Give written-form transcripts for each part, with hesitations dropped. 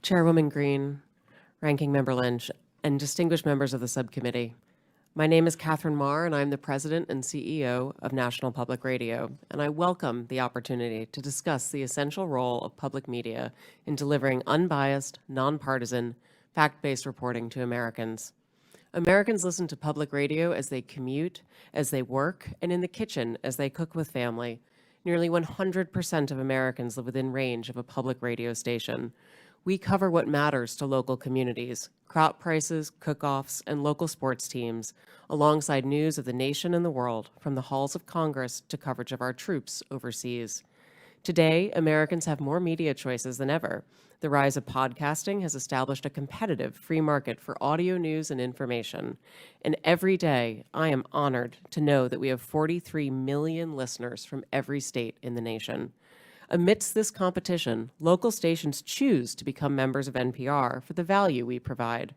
Chairwoman Green, Ranking Member Lynch, and distinguished members of the subcommittee. My name is Catherine Marr, and I'm the President and CEO of National Public Radio, and I welcome the opportunity to discuss the essential role of public media in delivering unbiased, nonpartisan, fact-based reporting to Americans. Americans listen to public radio as they commute, as they work, and in the kitchen as they cook with family. Nearly 100% of Americans live within range of a public radio station. We cover what matters to local communities, crop prices, cook-offs, and local sports teams, alongside news of the nation and the world, from the halls of Congress to coverage of our troops overseas. Today, Americans have more media choices than ever. The rise of podcasting has established a competitive free market for audio news and information. And every day, I am honored to know that we have 43 million listeners from every state in the nation. Amidst this competition, local stations choose to become members of NPR for the value we provide.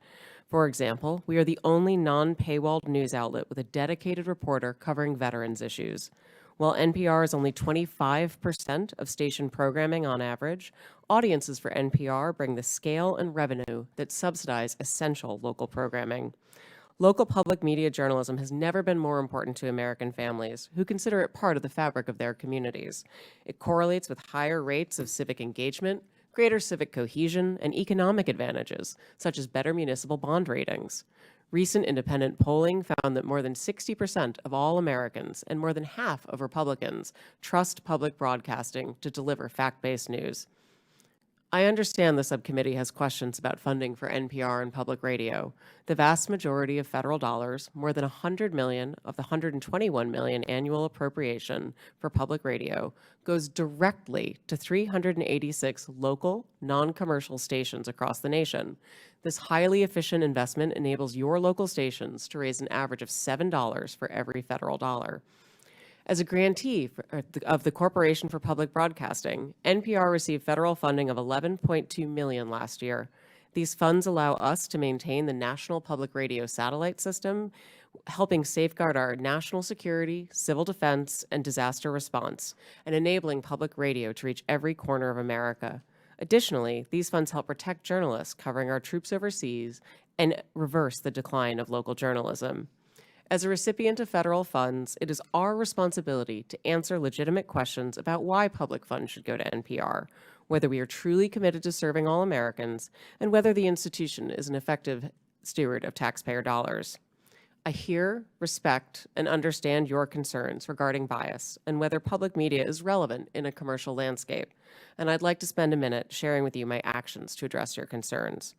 For example, we are the only non-paywalled news outlet with a dedicated reporter covering veterans issues. While NPR is only 25% of station programming on average, audiences for NPR bring the scale and revenue that subsidize essential local programming. Local public media journalism has never been more important to American families, who consider it part of the fabric of their communities. It correlates with higher rates of civic engagement, greater civic cohesion, and economic advantages, such as better municipal bond ratings. Recent independent polling found that more than 60% of all Americans and more than half of Republicans trust public broadcasting to deliver fact-based news. I understand the subcommittee has questions about funding for NPR and public radio. The vast majority of federal dollars, more than $100 million of the $121 million annual appropriation for public radio, goes directly to 386 local, non-commercial stations across the nation. This highly efficient investment enables your local stations to raise an average of $7 for every federal dollar. As a grantee of the Corporation for Public Broadcasting, NPR received federal funding of $11.2 million last year. These funds allow us to maintain the National Public Radio satellite system, helping safeguard our national security, civil defense, and disaster response, and enabling public radio to reach every corner of America. Additionally, these funds help protect journalists covering our troops overseas and reverse the decline of local journalism. As a recipient of federal funds, it is our responsibility to answer legitimate questions about why public funds should go to NPR, whether we are truly committed to serving all Americans, and whether the institution is an effective steward of taxpayer dollars. I hear, respect, and understand your concerns regarding bias and whether public media is relevant in a commercial landscape, and I'd like to spend a minute sharing with you my actions to address your concerns.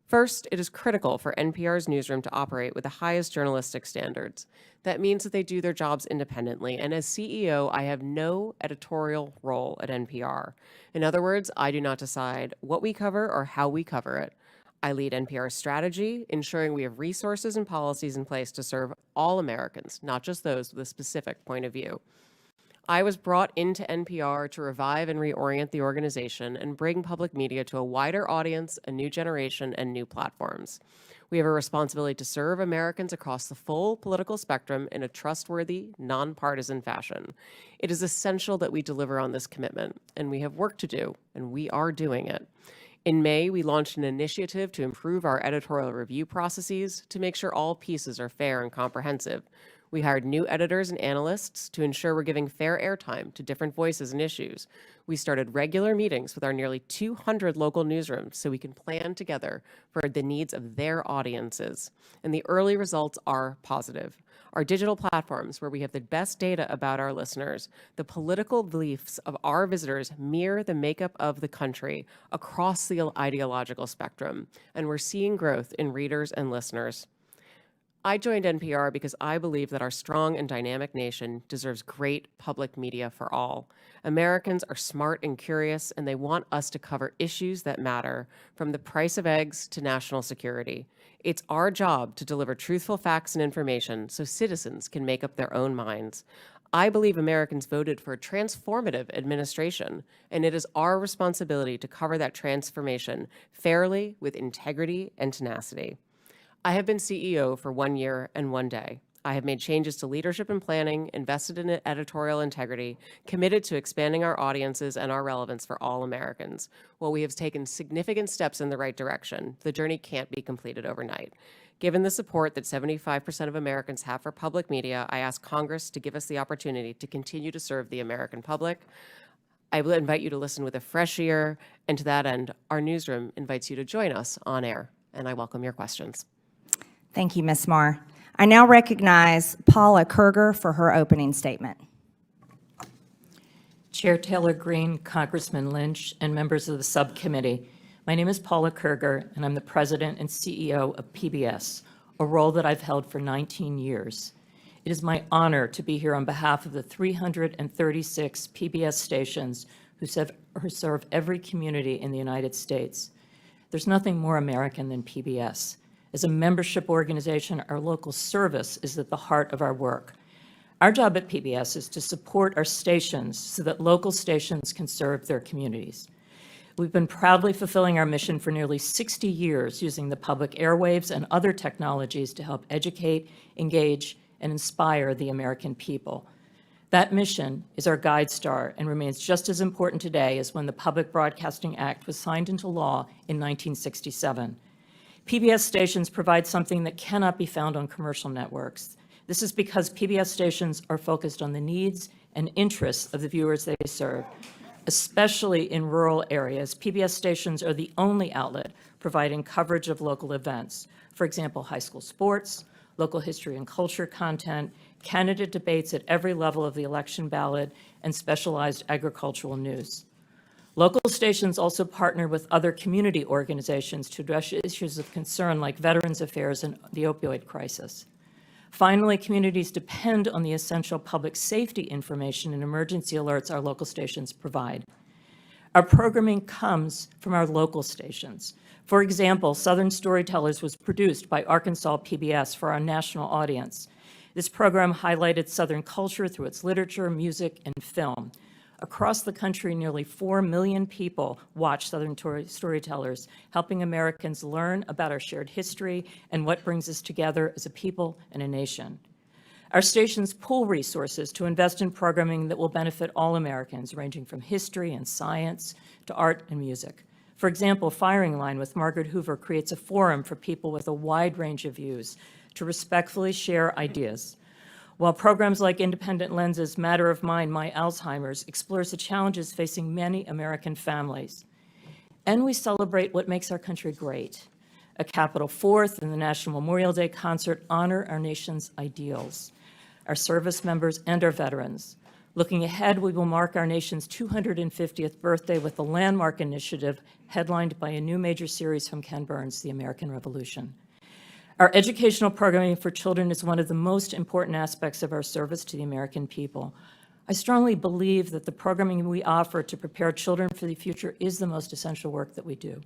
First, it is critical for NPR's newsroom to operate with the highest journalistic standards. That means that they do their jobs independently, and as CEO, I have no editorial role at NPR. In other words, I do not decide what we cover or how we cover it. I lead NPR's strategy, ensuring we have resources and policies in place to serve all Americans, not just those with a specific point of view. I was brought into NPR to revive and reorient the organization and bring public media to a wider audience, a new generation, and new platforms. We have a responsibility to serve Americans across the full political spectrum in a trustworthy, nonpartisan fashion. It is essential that we deliver on this commitment, and we have work to do, and we are doing it. In May, we launched an initiative to improve our editorial review processes to make sure all pieces are fair and comprehensive. We hired new editors and analysts to ensure we're giving fair airtime to different voices and issues. We started regular meetings with our nearly 200 local newsrooms so we can plan together for the needs of their audiences. And the early results are positive. Our digital platforms, where we have the best data about our listeners, the political beliefs of our visitors mirror the makeup of the country across the ideological spectrum, and we're seeing growth in readers and listeners. I joined NPR because I believe that our strong and dynamic nation deserves great public media for all. Americans are smart and curious, and they want us to cover issues that matter, from the price of eggs to national security. It's our job to deliver truthful facts and information so citizens can make up their own minds. I believe Americans voted for a transformative administration, and it is our responsibility to cover that transformation fairly, with integrity and tenacity. I have been CEO for 1 year and 1 day. I have made changes to leadership and planning, invested in editorial integrity, committed to expanding our audiences and our relevance for all Americans. While we have taken significant steps in the right direction, the journey can't be completed overnight. Given the support that 75% of Americans have for public media, I ask Congress to give us the opportunity to continue to serve the American public. I will invite you to listen with a fresh ear, and to that end, our newsroom invites you to join us on air, and I welcome your questions. Thank you, Ms. Marr. I now recognize Paula Kerger for her opening statement. Chair Taylor Greene, Congressman Lynch, and members of the subcommittee, my name is Paula Kerger, and I'm the president and CEO of PBS, a role that I've held for 19 years. It is my honor to be here on behalf of the 336 PBS stations who serve every community in the United States. There's nothing more American than PBS. As a membership organization, our local service is at the heart of our work. Our job at PBS is to support our stations so that local stations can serve their communities. We've been proudly fulfilling our mission for nearly 60 years using the public airwaves and other technologies to help educate, engage, and inspire the American people. That mission is our guide star and remains just as important today as when the Public Broadcasting Act was signed into law in 1967. PBS stations provide something that cannot be found on commercial networks. This is because PBS stations are focused on the needs and interests of the viewers they serve. Especially in rural areas, PBS stations are the only outlet providing coverage of local events. For example, high school sports, local history and culture content, candidate debates at every level of the election ballot, and specialized agricultural news. Local stations also partner with other community organizations to address issues of concern like veterans affairs and the opioid crisis. Finally, communities depend on the essential public safety information and emergency alerts our local stations provide. Our programming comes from our local stations. For example, Southern Storytellers was produced by Arkansas PBS for our national audience. This program highlighted Southern culture through its literature, music, and film. Across the country, nearly 4 million people watch Southern Storytellers, helping Americans learn about our shared history and what brings us together as a people and a nation. Our stations pool resources to invest in programming that will benefit all Americans, ranging from history and science to art and music. For example, Firing Line with Margaret Hoover creates a forum for people with a wide range of views to respectfully share ideas. While programs like Independent Lenses, Matter of Mind, My Alzheimer's explores the challenges facing many American families. And we celebrate what makes our country great. A Capitol Fourth and the National Memorial Day concert honor our nation's ideals, our service members, and our veterans. Looking ahead, we will mark our nation's 250th birthday with the Landmark Initiative, headlined by a new major series from Ken Burns, The American Revolution. Our educational programming for children is one of the most important aspects of our service to the American people. I strongly believe that the programming we offer to prepare children for the future is the most essential work that we do.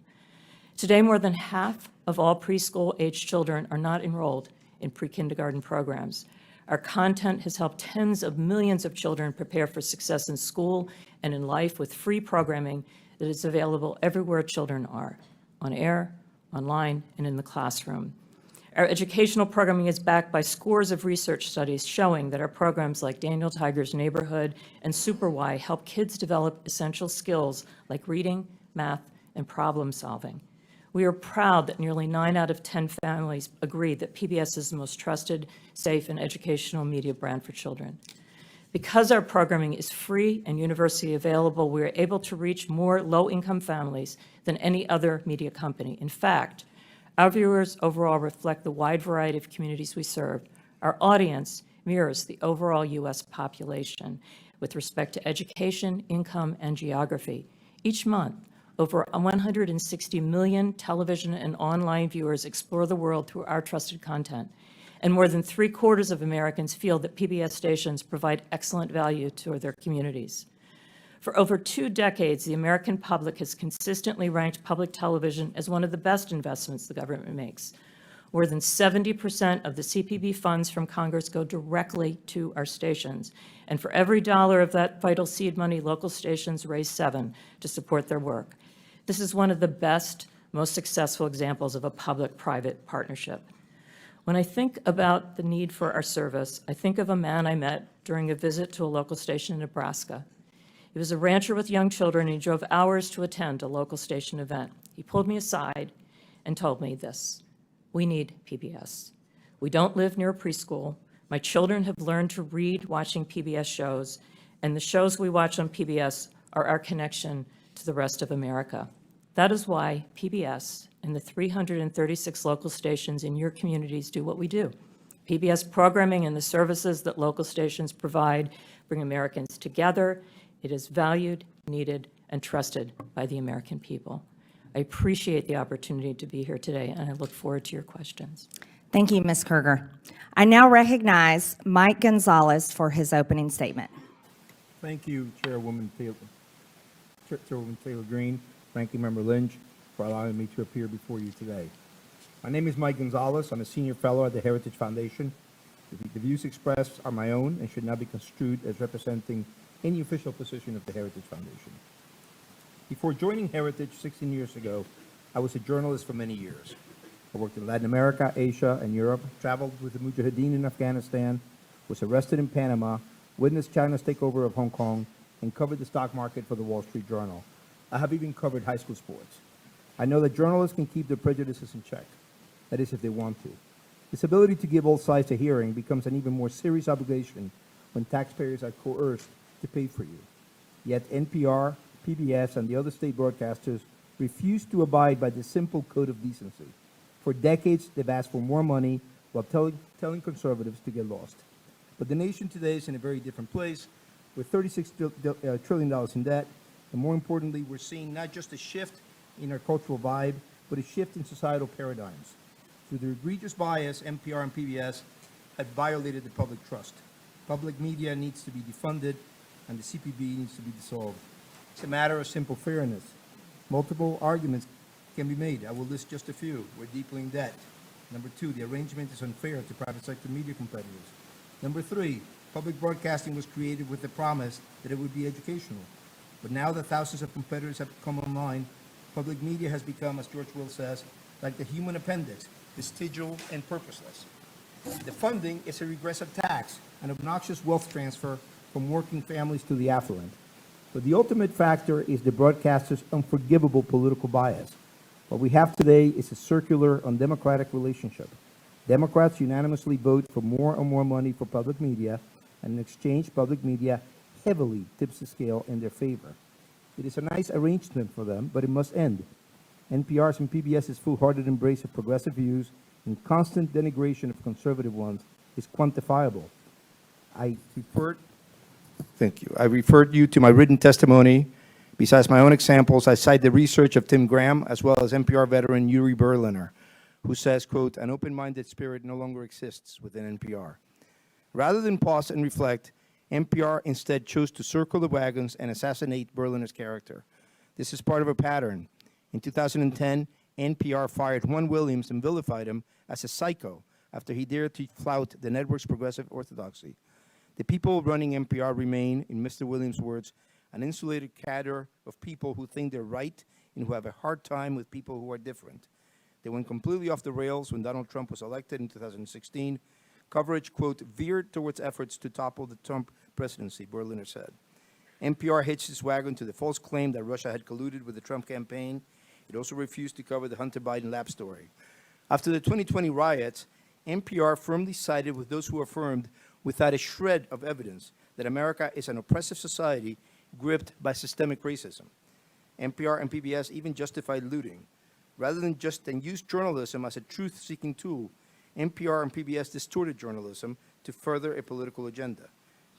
Today, more than half of all preschool-age children are not enrolled in pre-kindergarten programs. Our content has helped tens of millions of children prepare for success in school and in life with free programming that is available everywhere children are, on air, online, and in the classroom. Our educational programming is backed by scores of research studies showing that our programs like Daniel Tiger's Neighborhood and Super Why help kids develop essential skills like reading, math, and problem solving. We are proud that nearly 9 out of 10 families agree that PBS is the most trusted, safe, and educational media brand for children. Because our programming is free and universally available, we are able to reach more low-income families than any other media company. In fact, our viewers overall reflect the wide variety of communities we serve. Our audience mirrors the overall U.S. population with respect to education, income, and geography. Each month, over 160 million television and online viewers explore the world through our trusted content. And more than 3/4 of Americans feel that PBS stations provide excellent value to their communities. For over 2 decades, the American public has consistently ranked public television as one of the best investments the government makes. More than 70% of the CPB funds from Congress go directly to our stations. And for every dollar of that vital seed money, local stations raise 7 to support their work. This is one of the best, most successful examples of a public-private partnership. When I think about the need for our service, I think of a man I met during a visit to a local station in Nebraska. He was a rancher with young children, and he drove hours to attend a local station event. He pulled me aside and told me this: we need PBS. We don't live near a preschool. My children have learned to read watching PBS shows, and the shows we watch on PBS are our connection to the rest of America. That is why PBS and the 336 local stations in your communities do what we do. PBS programming and the services that local stations provide bring Americans together. It is valued, needed, and trusted by the American people. I appreciate the opportunity to be here today, and I look forward to your questions. Thank you, Ms. Kruger. I now recognize Mike Gonzalez for his opening statement. Thank you, Chairwoman Taylor Green, Ranking Member Lynch, for allowing me to appear before you today. My name is Mike Gonzalez. I'm a senior fellow at the Heritage Foundation. The views expressed are my own and should not be construed as representing any official position of the Heritage Foundation. Before joining Heritage 16 years ago, I was a journalist for many years. I worked in Latin America, Asia, and Europe, traveled with the Mujahideen in Afghanistan, was arrested in Panama, witnessed China's takeover of Hong Kong, and covered the stock market for the Wall Street Journal. I have even covered high school sports. I know that journalists can keep their prejudices in check. That is, if they want to. This ability to give all sides a hearing becomes an even more serious obligation when taxpayers are coerced to pay for you. Yet NPR, PBS, and the other state broadcasters refuse to abide by the simple code of decency. For decades, they've asked for more money while telling conservatives to get lost. But the nation today is in a very different place, with $36 trillion in debt, and more importantly, we're seeing not just a shift in our cultural vibe, but a shift in societal paradigms. Through their egregious bias, NPR and PBS have violated the public trust. Public media needs to be defunded, and the CPB needs to be dissolved. It's a matter of simple fairness. Multiple arguments can be made. I will list just a few. We're deeply in debt. Number two, the arrangement is unfair to private sector media competitors. Number three, public broadcasting was created with the promise that it would be educational. But now that thousands of competitors have come online, public media has become, as George Will says, like the human appendix, vestigial and purposeless. The funding is a regressive tax, an obnoxious wealth transfer from working families to the affluent. But the ultimate factor is the broadcaster's unforgivable political bias. What we have today is a circular, undemocratic relationship. Democrats unanimously vote for more and more money for public media, and in exchange, public media heavily tips the scale in their favor. It is a nice arrangement for them, but it must end. NPR's and PBS's full-hearted embrace of progressive views and constant denigration of conservative ones is quantifiable. I referred you to my written testimony. Besides my own examples, I cite the research of Tim Graham, as well as NPR veteran Yuri Berliner, who says, quote, an open-minded spirit no longer exists within NPR. Rather than pause and reflect, NPR instead chose to circle the wagons and assassinate Berliner's character. This is part of a pattern. In 2010, NPR fired Juan Williams and vilified him as a psycho after he dared to flout the network's progressive orthodoxy. The people running NPR remain, in Mr. Williams' words, an insulated cadre of people who think they're right and who have a hard time with people who are different. They went completely off the rails when Donald Trump was elected in 2016. Coverage, quote, veered towards efforts to topple the Trump presidency, Berliner said. NPR hitched its wagon to the false claim that Russia had colluded with the Trump campaign. It also refused to cover the Hunter Biden lab story. After the 2020 riots, NPR firmly sided with those who affirmed, without a shred of evidence, that America is an oppressive society gripped by systemic racism. NPR and PBS even justified looting. Rather than use journalism as a truth-seeking tool, NPR and PBS distorted journalism to further a political agenda.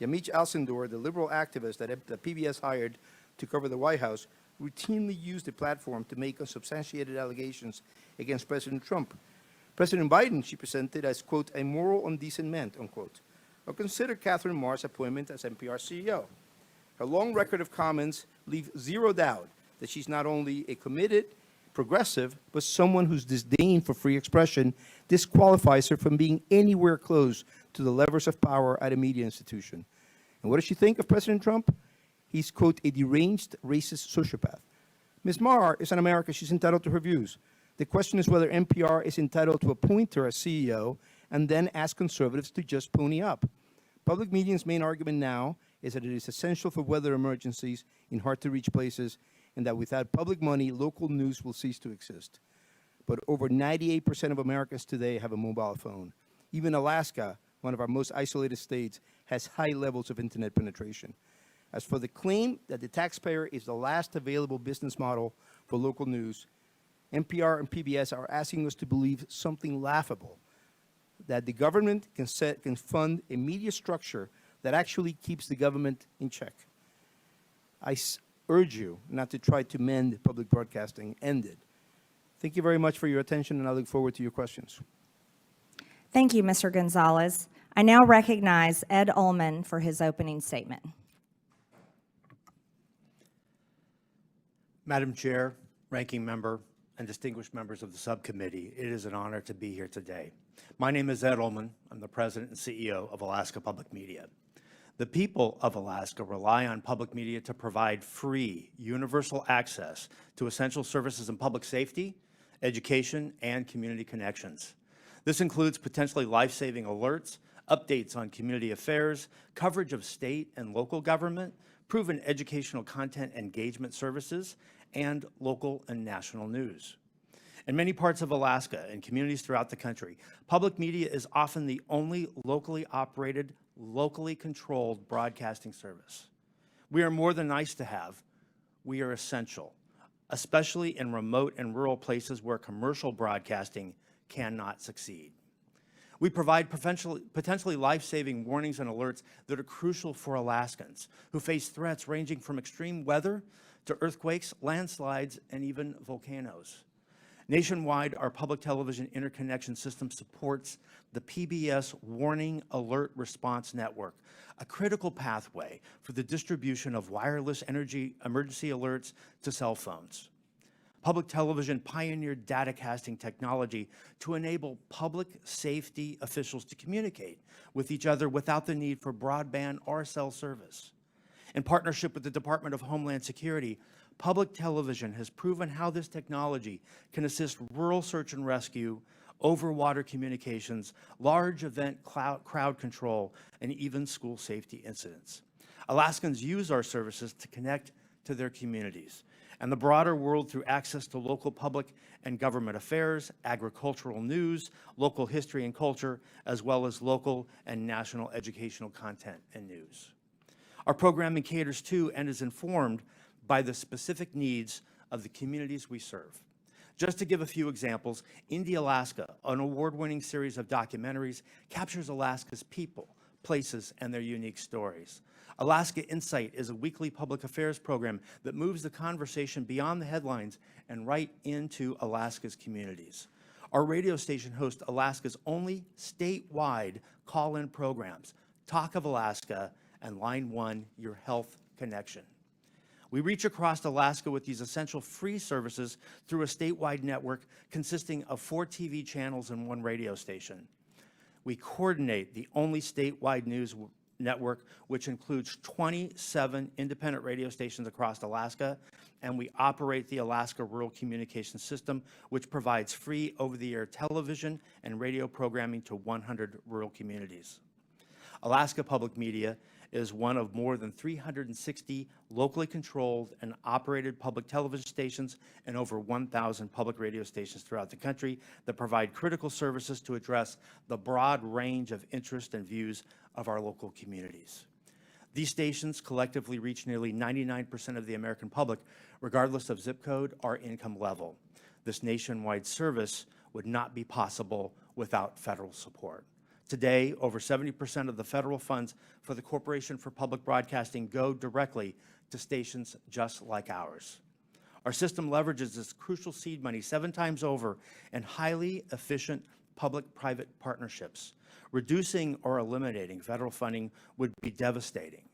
Yamiche Alcindor, the liberal activist that PBS hired to cover the White House, routinely used the platform to make unsubstantiated allegations against President Trump. President Biden, she presented as, quote, a moral and decent man, unquote. Or consider Catherine Marr's appointment as NPR CEO. Her long record of comments leave zero doubt that she's not only a committed progressive, but someone whose disdain for free expression disqualifies her from being anywhere close to the levers of power at a media institution. And what does she think of President Trump? He's, quote, a deranged racist sociopath. Ms. Marr is an American. She's entitled to her views. The question is whether NPR is entitled to appoint her as CEO and then ask conservatives to just pony up. Public media's main argument now is that it is essential for weather emergencies in hard-to-reach places, and that without public money, local news will cease to exist. But over 98% of Americans today have a mobile phone. Even Alaska, one of our most isolated states, has high levels of internet penetration. As for the claim that the taxpayer is the last available business model for local news, NPR and PBS are asking us to believe something laughable, that the government can fund a media structure that actually keeps the government in check. I urge you not to try to mend public broadcasting. End it. Thank you very much for your attention, and I look forward to your questions. Thank you, Mr. Gonzalez. I now recognize Ed Ullman for his opening statement. Madam Chair, Ranking Member, and distinguished members of the subcommittee, it is an honor to be here today. My name is Ed Ullman. I'm the President and CEO of Alaska Public Media. The people of Alaska rely on public media to provide free, universal access to essential services in public safety, education, and community connections. This includes potentially life-saving alerts, updates on community affairs, coverage of state and local government, proven educational content engagement services, and local and national news. In many parts of Alaska and communities throughout the country, public media is often the only locally operated, locally controlled broadcasting service. We are more than nice to have, we are essential, especially in remote and rural places where commercial broadcasting cannot succeed. We provide potentially life-saving warnings and alerts that are crucial for Alaskans who face threats ranging from extreme weather to earthquakes, landslides, and even volcanoes. Nationwide, our public television interconnection system supports the PBS Warning Alert Response Network, a critical pathway for the distribution of wireless energy emergency alerts to cell phones. Public television pioneered datacasting technology to enable public safety officials to communicate with each other without the need for broadband or cell service. In partnership with the Department of Homeland Security, public television has proven how this technology can assist rural search and rescue, over-water communications, large event crowd control, and even school safety incidents. Alaskans use our services to connect to their communities and the broader world through access to local public and government affairs, agricultural news, local history and culture, as well as local and national educational content and news. Our programming caters to and is informed by the specific needs of the communities we serve. Just to give a few examples, Indie Alaska, an award-winning series of documentaries, captures Alaska's people, places, and their unique stories. Alaska Insight is a weekly public affairs program that moves the conversation beyond the headlines and right into Alaska's communities. Our radio station hosts Alaska's only statewide call-in programs, Talk of Alaska and Line 1, Your Health Connection. We reach across Alaska with these essential free services through a statewide network consisting of 4 TV channels and 1 radio station. We coordinate the only statewide news network, which includes 27 independent radio stations across Alaska, and we operate the Alaska Rural Communications System, which provides free over-the-air television and radio programming to 100 rural communities. Alaska Public Media is one of more than 360 locally controlled and operated public television stations and over 1,000 public radio stations throughout the country that provide critical services to address the broad range of interests and views of our local communities. These stations collectively reach nearly 99% of the American public, regardless of zip code or income level. This nationwide service would not be possible without federal support. Today, over 70% of the federal funds for the Corporation for Public Broadcasting go directly to stations just like ours. Our system leverages this crucial seed money 7 times over in highly efficient public-private partnerships. Reducing or eliminating federal funding would be devastating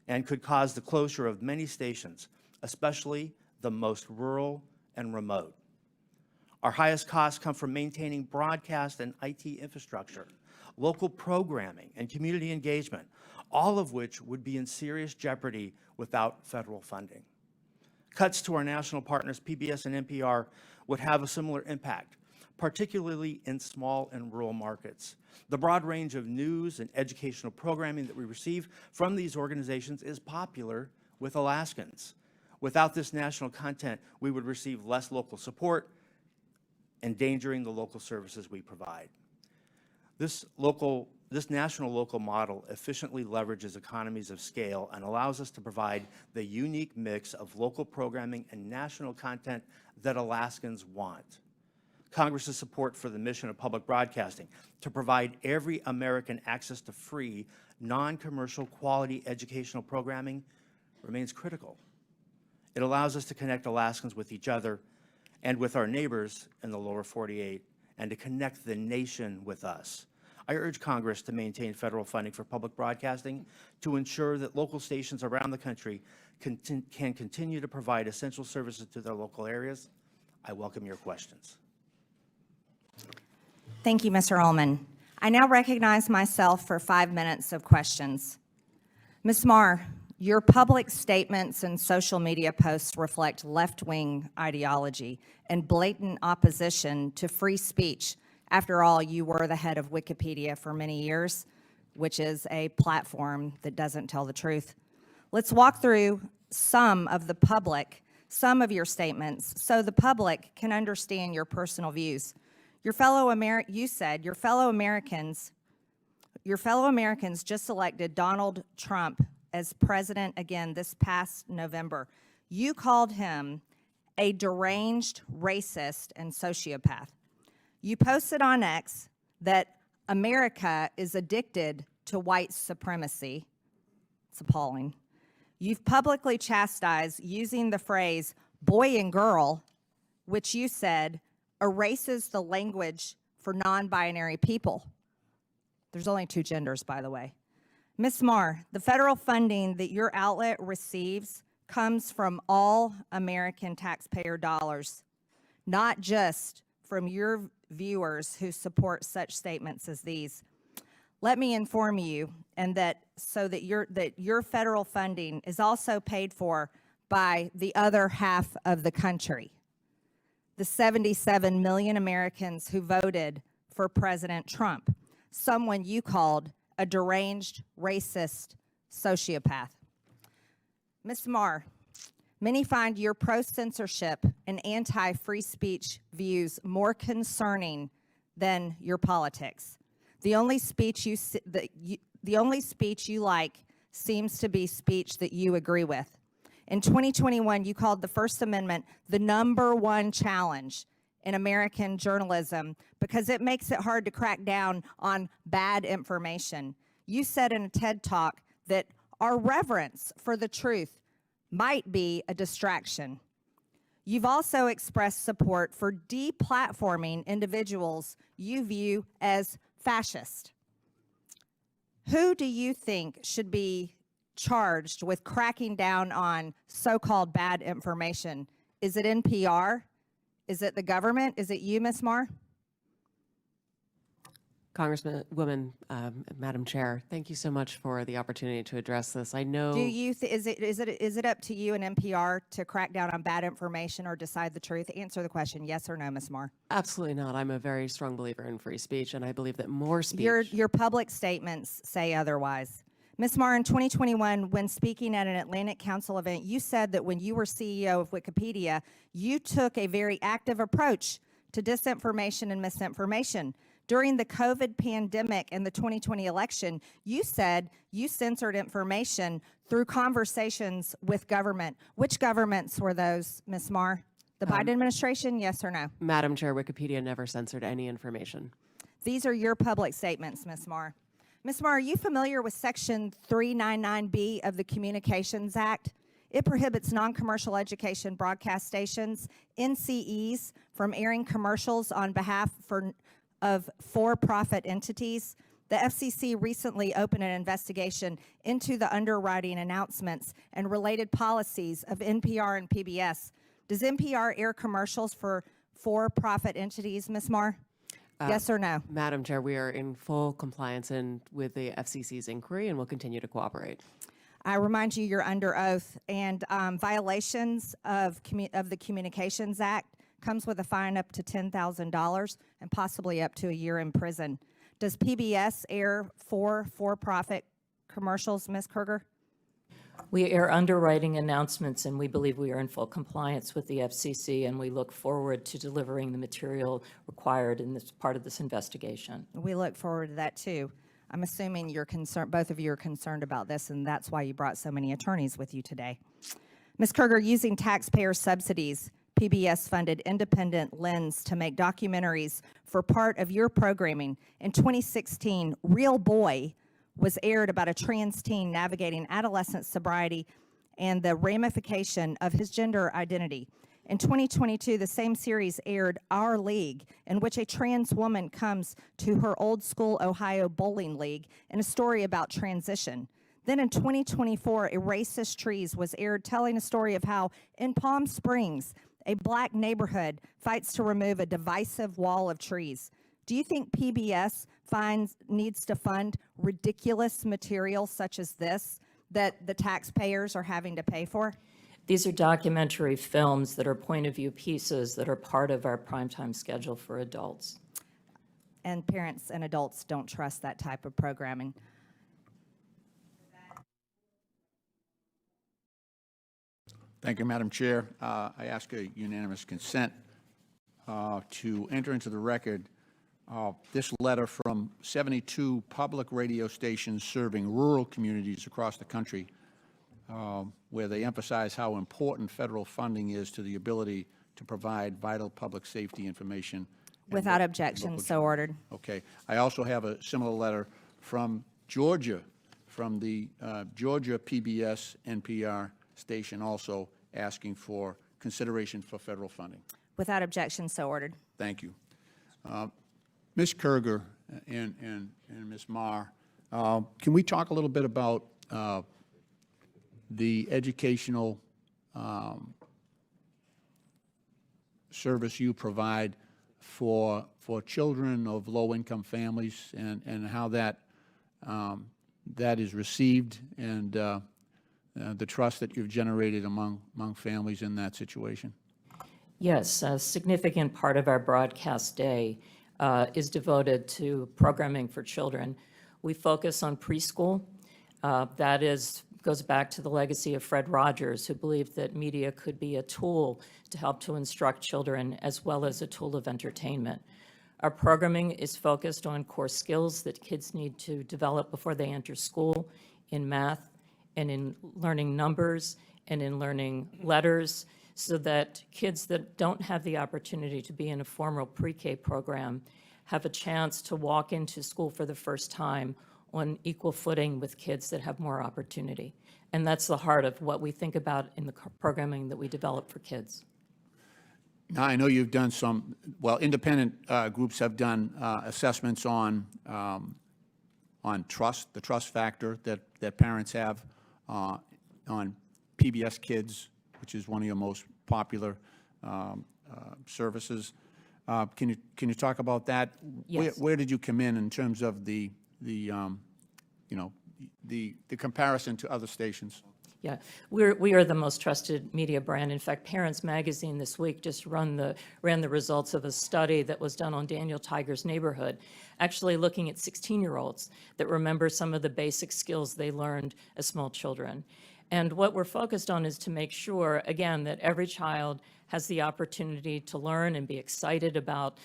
and could cause the closure of many stations, especially the most rural and remote. Our highest costs come from maintaining broadcast and IT infrastructure, local programming, and community engagement, all of which would be in serious jeopardy without federal funding. Cuts to our national partners, PBS and NPR, would have a similar impact. particularly in small and rural markets. The broad range of news and educational programming that we receive from these organizations is popular with Alaskans. Without this national content, we would receive less local support, endangering the local services we provide. This national local model efficiently leverages economies of scale and allows us to provide the unique mix of local programming and national content that Alaskans want. Congress's support for the mission of public broadcasting to provide every American access to free, non-commercial quality educational programming remains critical. It allows us to connect Alaskans with each other and with our neighbors in the lower 48, and to connect the nation with us. I urge Congress to maintain federal funding for public broadcasting to ensure that local stations around the country can continue to provide essential services to their local areas. I welcome your questions. Thank you, Mr. Ullman. I now recognize myself for 5 minutes of questions. Ms. Marr, your public statements and social media posts reflect left-wing ideology and blatant opposition to free speech. After all, you were the head of Wikipedia for many years, which is a platform that doesn't tell the truth. Let's walk through some of your statements so the public can understand your personal views. You said your fellow Americans just elected Donald Trump as president again this past November. You called him a deranged racist and sociopath. You posted on X that America is addicted to white supremacy. It's appalling. You've publicly chastised using the phrase boy and girl, which you said erases the language for non-binary people. There's only 2 genders, by the way. Ms. Marr, the federal funding that your outlet receives comes from all American taxpayer dollars, not just from your viewers who support such statements as these. Let me inform you, and that your federal funding is also paid for by the other half of the country, the 77 million Americans who voted for President Trump, someone you called a deranged, racist sociopath. Ms. Marr, many find your pro-censorship and anti-free speech views more concerning than your politics. The only speech you like seems to be speech that you agree with. In 2021, you called the First Amendment the #1 challenge in American journalism because it makes it hard to crack down on bad information. You said in a TED Talk that our reverence for the truth might be a distraction. You've also expressed support for deplatforming individuals you view as fascist. Who do you think should be charged with cracking down on so-called bad information? Is it NPR? Is it the government? Is it you, Ms. Marr? Congresswoman, Madam Chair, thank you so much for the opportunity to address this. I know. Is it up to you and NPR to crack down on bad information or decide the truth? Answer the question, yes or no, Ms. Marr. Absolutely not. I'm a very strong believer in free speech, and I believe that more speech. Your public statements say otherwise. Ms. Marr, in 2021, when speaking at an Atlantic Council event, you said that when you were CEO of Wikipedia, you took a very active approach to disinformation and misinformation. During the COVID pandemic and the 2020 election, you said you censored information through conversations with government. Which governments were those, Ms. Marr? The Biden administration, yes or no? Madam Chair, Wikipedia never censored any information. These are your public statements, Ms. Marr. Ms. Marr, are you familiar with Section 399B of the Communications Act? It prohibits non-commercial education broadcast stations, NCEs, from airing commercials on behalf of for-profit entities. The FCC recently opened an investigation into the underwriting announcements and related policies of NPR and PBS. Does NPR air commercials for for-profit entities, Ms. Marr? Yes or no? Madam Chair, we are in full compliance with the FCC's inquiry and will continue to cooperate. I remind you, you're under oath, and violations of the Communications Act comes with a fine up to $10,000 and possibly up to a year in prison. Does PBS air for-profit commercials, Ms. Kruger? We air underwriting announcements, and we believe we are in full compliance with the FCC, and we look forward to delivering the material required in this part of this investigation. We look forward to that too. I'm assuming you're concerned, both of you are concerned about this, and that's why you brought so many attorneys with you today. Ms. Kruger, using taxpayer subsidies, PBS funded Independent Lens to make documentaries for part of your programming. In 2016, Real Boy was aired about a trans teen navigating adolescent sobriety and the ramification of his gender identity. In 2022, the same series aired Our League, in which a trans woman comes to her old school Ohio bowling league in a story about transition. Then in 2024, A Racist Trees was aired, telling a story of how in Palm Springs, a black neighborhood fights to remove a divisive wall of trees. Do you think PBS needs to fund ridiculous material such as this that the taxpayers are having to pay for? These are documentary films that are point of view pieces that are part of our primetime schedule for adults. And parents and adults don't trust that type of programming. Thank you, Madam Chair. I ask a unanimous consent to enter into the record this letter from 72 public radio stations serving rural communities across the country, where they emphasize how important federal funding is to the ability to provide vital public safety information. Without objection, so ordered. Okay. I also have a similar letter from Georgia, from the Georgia PBS NPR station, also asking for consideration for federal funding. Without objection, so ordered. Thank you. Ms. Kruger and Ms. Marr, can we talk a little bit about the educational service you provide for children of low-income families and how that is received, and the trust that you've generated among families in that situation? Yes, a significant part of our broadcast day is devoted to programming for children. We focus on preschool. That goes back to the legacy of Fred Rogers, who believed that media could be a tool to help to instruct children as well as a tool of entertainment. Our programming is focused on core skills that kids need to develop before they enter school, in math and in learning numbers and in learning letters, so that kids that don't have the opportunity to be in a formal pre-K program have a chance to walk into school for the first time on equal footing with kids that have more opportunity. And that's the heart of what we think about in the programming that we develop for kids. Now, I know you've done some, well, independent groups have done assessments on trust, the trust factor that parents have on PBS Kids, which is one of your most popular services. Can you talk about that? Yes. Where did you come in terms of the comparison to other stations? Yeah, we are the most trusted media brand. In fact, Parents Magazine this week just ran the results of a study that was done on Daniel Tiger's neighborhood, actually looking at 16-year-olds that remember some of the basic skills they learned as small children. And what we're focused on is to make sure, again, that every child has the opportunity to learn and be excited about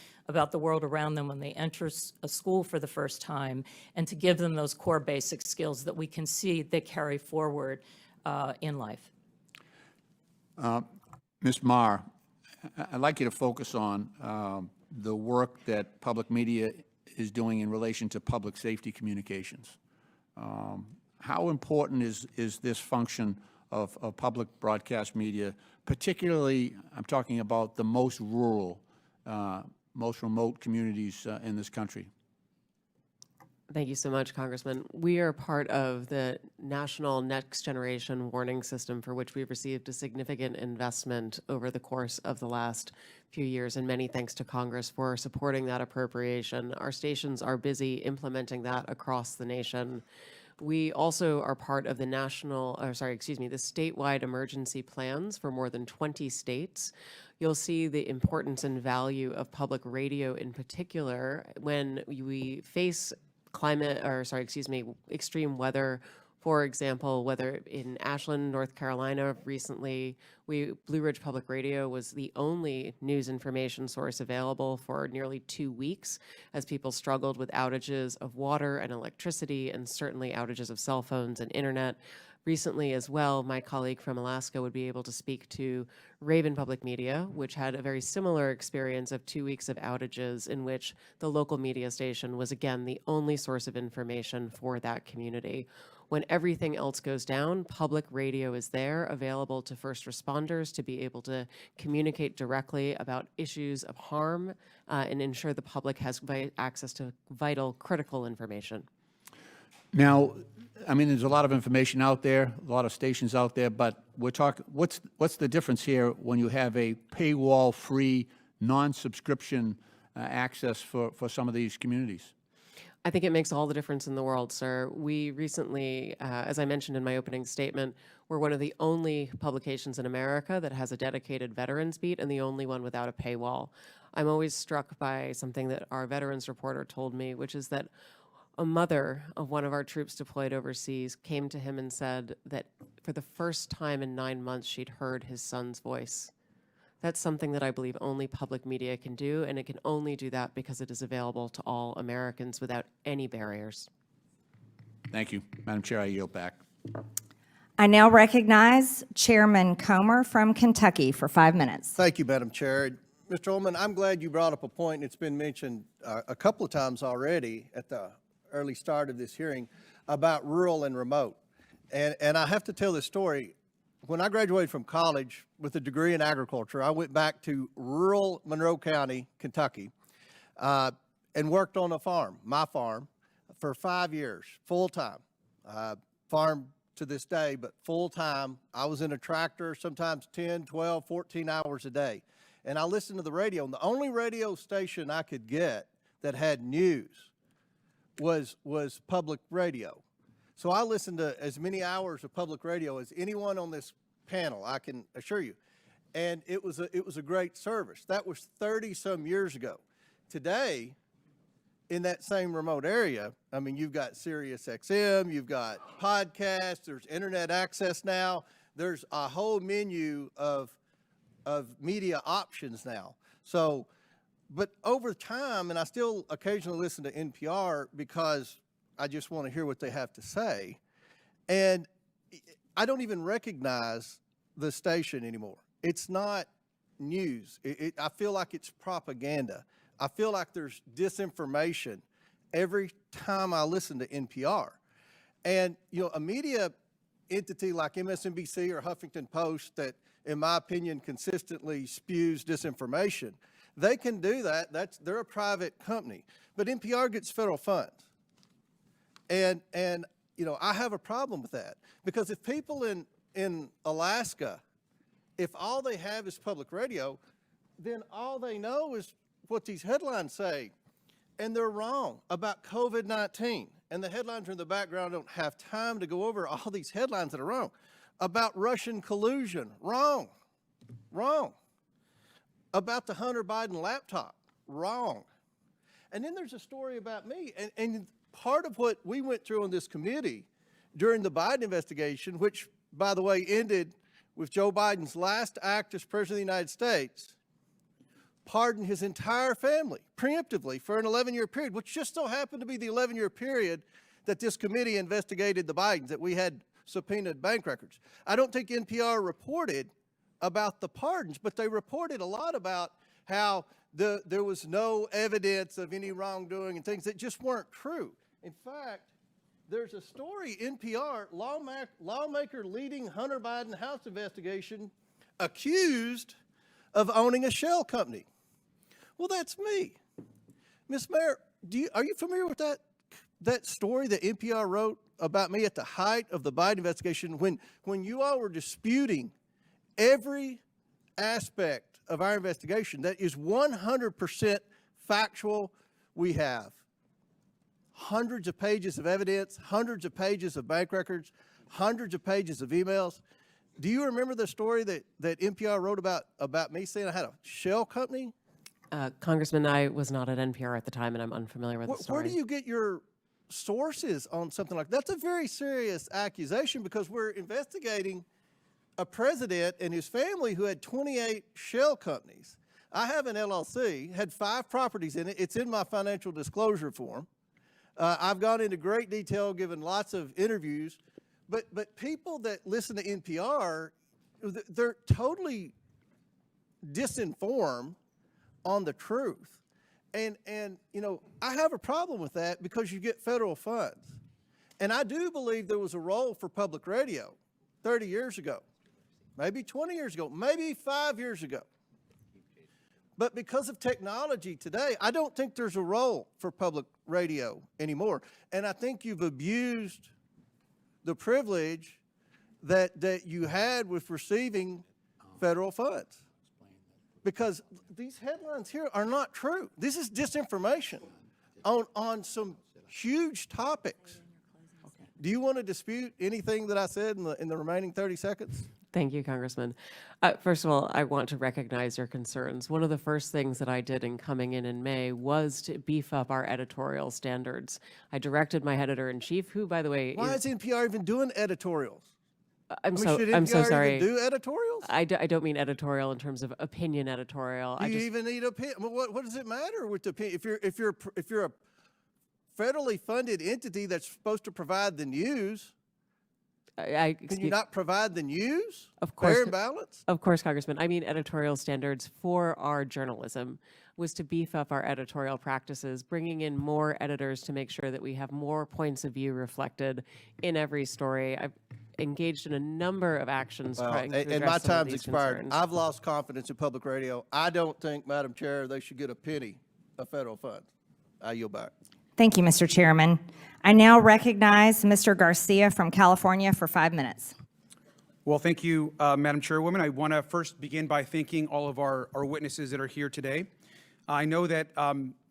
the world around them when they enter a school for the first time, and to give them those core basic skills that we can see they carry forward in life. Ms. Marr, I'd like you to focus on the work that public media is doing in relation to public safety communications. How important is this function of public broadcast media, particularly, I'm talking about the most rural, most remote communities in this country? Thank you so much, Congressman. We are part of the National Next Generation Warning System, for which we've received a significant investment over the course of the last few years, and many thanks to Congress for supporting that appropriation. Our stations are busy implementing that across the nation. We also are part of the the statewide emergency plans for more than 20 states. you'll see the importance and value of public radio in particular when we face extreme weather. For example, whether in Ashland, North Carolina recently, Blue Ridge Public Radio was the only news information source available for nearly 2 weeks as people struggled with outages of water and electricity, and certainly outages of cell phones and internet. Recently as well, my colleague from Alaska would be able to speak to Raven Public Media, which had a very similar experience of 2 weeks of outages in which the local media station was again the only source of information for that community. When everything else goes down, public radio is there, available to first responders to be able to communicate directly about issues of harm and ensure the public has access to vital, critical information. Now, I mean, there's a lot of information out there, a lot of stations out there, but we're talking, what's the difference here when you have a paywall-free, non-subscription access for some of these communities? I think it makes all the difference in the world, sir. We recently, as I mentioned in my opening statement, we're one of the only publications in America that has a dedicated veterans beat and the only one without a paywall. I'm always struck by something that our veterans reporter told me, which is that a mother of one of our troops deployed overseas came to him and said that for the first time in 9 months, she'd heard his son's voice. That's something that I believe only public media can do, and it can only do that because it is available to all Americans without any barriers. Thank you. Madam Chair, I yield back. I now recognize Chairman Comer from Kentucky for 5 minutes. Thank you, Madam Chair. Mr. Ullman, I'm glad you brought up a point. It's been mentioned a couple of times already at the early start of this hearing about rural and remote. And I have to tell this story. When I graduated from college with a degree in agriculture, I went back to rural Monroe County, Kentucky, and worked on a farm, my farm, for 5 years, full-time. Farm to this day, but full-time. I was in a tractor, sometimes 10, 12, 14 hours a day. And I listened to the radio, and the only radio station I could get that had news was public radio. So I listened to as many hours of public radio as anyone on this panel, I can assure you. And it was a great service. That was 30-some years ago. Today, in that same remote area, I mean, you've got Sirius XM, you've got podcasts, there's internet access now. There's a whole menu of media options now. So, but over time, and I still occasionally listen to NPR because I just want to hear what they have to say. And I don't even recognize the station anymore. It's not news. I feel like it's propaganda. I feel like there's disinformation every time I listen to NPR. And, you know, a media entity like MSNBC or Huffington Post that, in my opinion, consistently spews disinformation, they can do that. They're a private company. But NPR gets federal funds. And you know, I have a problem with that, because if people in Alaska, if all they have is public radio, then all they know is what these headlines say, and they're wrong about COVID-19. And the headlines are in the background. I don't have time to go over all these headlines that are wrong. About Russian collusion, wrong. About the Hunter Biden laptop, wrong. And then there's a story about me, and part of what we went through on this committee during the Biden investigation, which, by the way, ended with Joe Biden's last act as President of the United States, pardoned his entire family preemptively for an 11-year period, which just so happened to be the 11-year period that this committee investigated the Bidens, that we had subpoenaed bank records. I don't think NPR reported about the pardons, but they reported a lot about how there was no evidence of any wrongdoing and things that just weren't true. In fact, there's a story, NPR, lawmaker leading Hunter Biden House investigation, accused of owning a shell company. Well, that's me. Ms. Mayor, are you familiar with that story that NPR wrote about me at the height of the Biden investigation, when you all were disputing every aspect of our investigation that is 100% factual? We have hundreds of pages of evidence, hundreds of pages of bank records, hundreds of pages of emails. Do you remember the story that NPR wrote about me saying I had a shell company? Congressman, I was not at NPR at the time, and I'm unfamiliar with the Where story. do you get your sources on something like that? That's a very serious accusation because we're investigating a president and his family who had 28 shell companies. I have an LLC, had 5 properties in it. It's in my financial disclosure form. I've gone into great detail, given lots of interviews, but people that listen to NPR, they're totally disinformed on the truth. And you know, I have a problem with that because you get federal funds. And I do believe there was a role for public radio 30 years ago, maybe 20 years ago, maybe 5 years ago. But because of technology today, I don't think there's a role for public radio anymore. And I think you've abused the privilege that you had with receiving federal funds. Because these headlines here are not true. This is disinformation on some huge topics. Do you want to dispute anything that I said in the remaining 30 seconds? Thank you, Congressman. First of all, I want to recognize your concerns. One of the first things that I did in coming in May was to beef up our editorial standards. I directed my editor-in-chief, who, by the way, Why is NPR even doing editorials? I'm Should so NPR sorry. even do editorials? I don't mean editorial in terms of opinion editorial. Do you even need opinion? What does it matter with the opinion? If you're a federally funded entity that's supposed to provide the news, can you not provide the news? Of course. Fair and balanced? Of course, Congressman. I mean editorial standards for our journalism was to beef up our editorial practices, bringing in more editors to make sure that we have more points of view reflected in every story. I've engaged in a number of actions trying to address And my some of time's these expired. concerns. I've lost confidence in public radio. I don't think, Madam Chair, they should get a penny of federal funds. I yield back. Thank you, Mr. Chairman. I now recognize Mr. Garcia from California for 5 minutes. Well, thank you, Madam Chairwoman. I want to first begin by thanking all of our witnesses that are here today. I know that